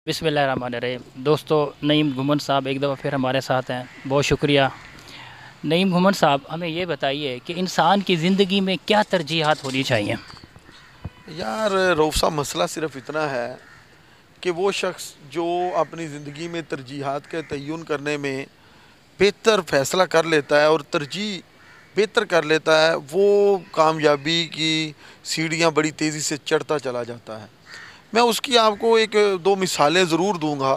बिस्मिल्लाहिर्रहमानिर्रहीम। दोस्तों, नईम घुमन साहब एक दफ़ा फिर हमारे साथ हैं, बहुत शुक्रिया। नईम घुमन साहब, हमें ये बताइए कि इंसान की ज़िंदगी में क्या तरजीहात होनी चाहिए? यार रऊफ़ साहब, मसला सिर्फ इतना है कि वो शख्स जो अपनी ज़िंदगी में तरजीहात के तय्युन करने में बेहतर फ़ैसला कर लेता है और तरजीह बेहतर कर लेता है, वो कामयाबी की सीढ़ियाँ बड़ी तेज़ी से चढ़ता चला जाता है। मैं उसकी आपको एक दो मिसालें ज़रूर दूंगा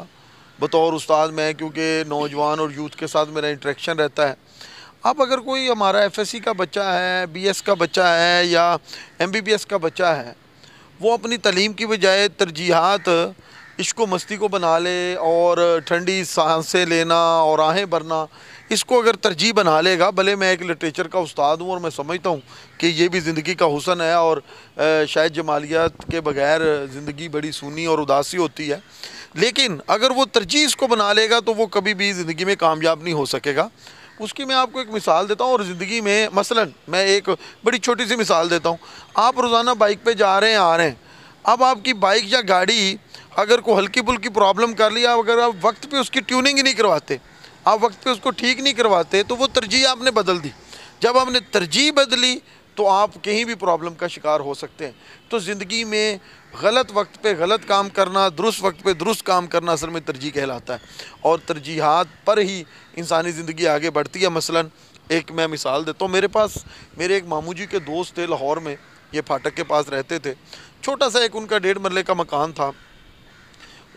बतौर उस्ताद मैं, क्योंकि नौजवान और यूथ के साथ मेरा इंटरेक्शन रहता है। अब अगर कोई हमारा एफएससी का बच्चा है, बीएस का बच्चा है या एमबीबीएस का बच्चा है, वो अपनी तालीम की बजाय तरजीहात इश्क व मस्ती को बना ले और ठंडी सांसें लेना और आहें भरना, इसको अगर तरजीह बना लेगा, भले मैं एक लिटरेचर का उस्ताद हूँ और मैं समझता हूँ कि ये भी ज़िंदगी का हुस्न है और शायद जमालियात के बगैर ज़िंदगी बड़ी सूनी और उदासी होती है, लेकिन अगर वो तरजीह इसको बना लेगा तो वो कभी भी ज़िंदगी में कामयाब नहीं हो सकेगा। उसकी मैं आपको एक मिसाल देता हूँ। और ज़िंदगी में मसलन मैं एक बड़ी छोटी सी मिसाल देता हूँ। आप रोज़ाना बाइक पे जा रहे हैं, आ रहे हैं, अब आपकी बाइक या गाड़ी अगर कोई हल्की फुल्की प्रॉब्लम कर लिया, अगर आप वक्त पे उसकी ट्यूनिंग ही नहीं करवाते, आप वक्त पे उसको ठीक नहीं करवाते, तो वो तरजीह आपने बदल दी। जब आपने तरजीह बदली तो आप कहीं भी प्रॉब्लम का शिकार हो सकते हैं। तो ज़िंदगी में गलत वक्त पे गलत काम करना, दुरुस्त वक्त पे दुरुस्त काम करना असल में तरजीह कहलाता है, और तरजीहात पर ही इंसानी ज़िंदगी आगे बढ़ती है। मसलन एक मैं मिसाल देता हूँ। मेरे एक मामू जी के दोस्त थे लाहौर में, ये फाटक के पास रहते थे। छोटा सा एक उनका 1.5 मरले का मकान था।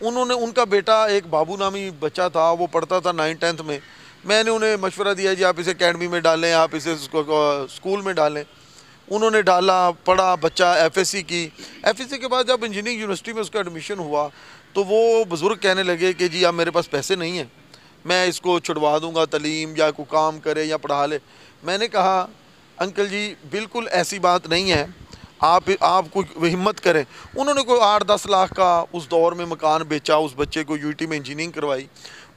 उनका बेटा एक बाबू नामी बच्चा था, वो पढ़ता था 9th-10th में। मैंने उन्हें मशवरा दिया जी आप इसे अकेडमी में डालें, आप इसे स्कूल में डालें। उन्होंने डाला, पढ़ा, बच्चा एफएससी की। एफएससी के बाद जब इंजीनियरिंग यूनिवर्सिटी में उसका एडमिशन हुआ तो वो बुज़ुर्ग कहने लगे कि जी अब मेरे पास पैसे नहीं हैं, मैं इसको छुड़वा दूंगा तालीम, या कोई काम करे या पढ़ा ले। मैंने कहा अंकल जी बिल्कुल ऐसी बात नहीं है, आप कोई हिम्मत करें। उन्होंने कोई 8-10 लाख का उस दौर में मकान बेचा, उस बच्चे को यूटी में इंजीनियरिंग करवाई।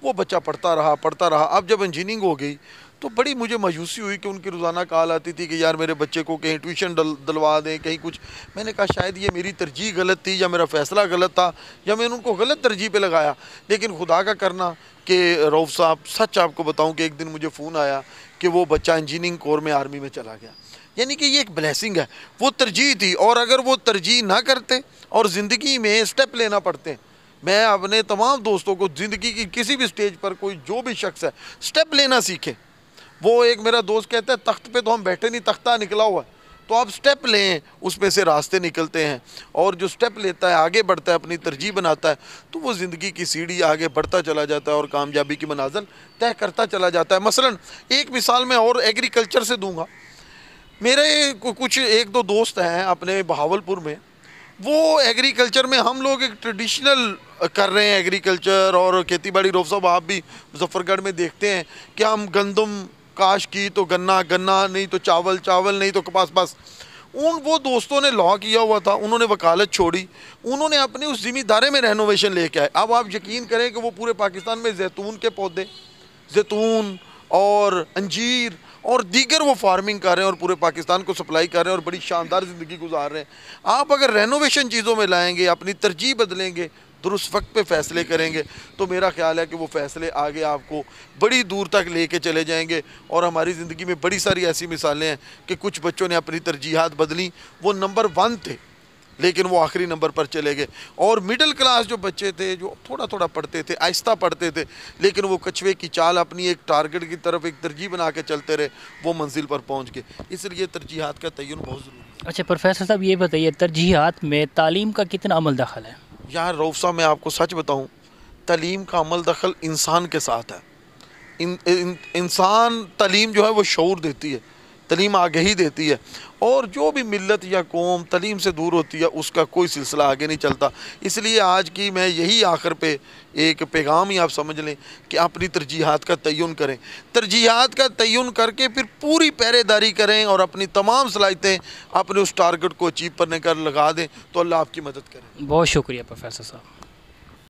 वो बच्चा पढ़ता रहा। अब जब इंजीनियरिंग हो गई तो बड़ी मुझे मायूसी हुई कि उनकी रोज़ाना कॉल आती थी कि यार मेरे बच्चे को कहीं ट्यूशन दिलवा दें, कहीं कुछ। मैंने कहा शायद ये मेरी तरजीह गलत थी या मेरा फ़ैसला गलत था या मैंने उनको गलत तरजीह पे लगाया। लेकिन खुदा का करना कि रऊफ़ साहब, सच आपको बताऊं कि एक दिन मुझे फ़ोन आया कि वो बच्चा इंजीनियरिंग कोर में आर्मी में चला गया। यानी कि ये एक ब्लेसिंग है, वो तरजीह थी। और अगर वो तरजीह ना करते और ज़िंदगी में स्टेप लेना पड़ते, मैं अपने तमाम दोस्तों को ज़िंदगी की किसी भी स्टेज पर कोई जो भी शख्स है स्टेप लेना सीखे। वो एक मेरा दोस्त कहता है तख्त पे तो हम बैठे नहीं, तख्ता निकला हुआ है। तो आप स्टेप लें, उसमें से रास्ते निकलते हैं। और जो स्टेप लेता है, आगे बढ़ता है, अपनी तरजीह बनाता है, तो वो ज़िंदगी की सीढ़ी आगे बढ़ता चला जाता है और कामयाबी की मनाज़िल तय करता चला जाता है। मसलन एक मिसाल मैं और एग्रीकल्चर से दूँगा। मेरे कुछ 1-2 दोस्त हैं अपने बहावलपुर में, वो एग्रीकल्चर में, हम लोग एक ट्रेडिशनल कर रहे हैं एग्रीकल्चर और खेती बाड़ी। रऊफ़ साहब आप भी मुज़फ़्फ़रगढ़ में देखते हैं कि हम गंदम काश की तो गन्ना, नहीं तो चावल नहीं तो कपास। बस वो दोस्तों ने लॉ किया हुआ था, उन्होंने वकालत छोड़ी, उन्होंने अपनी उस ज़मींदारे में रेनोवेशन लेके आए। अब आप यकीन करें कि वो पूरे पाकिस्तान में जैतून के पौधे, जैतून और अंजीर और दीगर वो फार्मिंग कर रहे हैं और पूरे पाकिस्तान को सप्लाई कर रहे हैं और बड़ी शानदार ज़िंदगी गुजार रहे हैं। आप अगर रेनोवेशन चीज़ों में लाएंगे, अपनी तरजीह बदलेंगे, दुरुस्त वक्त पे फ़ैसले करेंगे, तो मेरा ख्याल है कि वो फ़ैसले आगे आपको बड़ी दूर तक लेके चले जाएंगे। और हमारी ज़िंदगी में बड़ी सारी ऐसी मिसालें हैं कि कुछ बच्चों ने अपनी तरजीहात बदली। वो नंबर 1 थे लेकिन वो आखिरी नंबर पर चले गए। और मिडिल क्लास जो बच्चे थे, जो थोड़ा थोड़ा पढ़ते थे, आहिस्ता पढ़ते थे, लेकिन वो कछुए की चाल अपनी एक टारगेट की तरफ एक तरजीह बना के चलते रहे, वो मंजिल पर पहुंच गए। इसलिए तरजीहात का तय्युन बहुत ज़रूरी है। अच्छा प्रोफेसर साहब, ये बताइए तरजीहात में तालीम का कितना अमल दखल है? यार रऊफ़ साहब, मैं आपको सच बताऊँ, तालीम का अमल दखल इंसान के साथ है। इंसान तालीम जो है वो शऊर देती है, तालीम आगे देती है। और जो भी मिल्लत या कौम तालीम से दूर होती है उसका कोई सिलसिला आगे नहीं चलता। इसलिए आज की मैं यही आखिर पे एक पैगाम ही आप समझ लें कि अपनी तरजीहात का तय्युन करें, तरजीहात का तय्युन करके फिर पूरी पहरेदारी करें और अपनी तमाम सलाहियतें अपने उस टारगेट को अचीव करने का लगा दें, तो अल्लाह आपकी मदद करें। बहुत शुक्रिया प्रोफेसर साहब।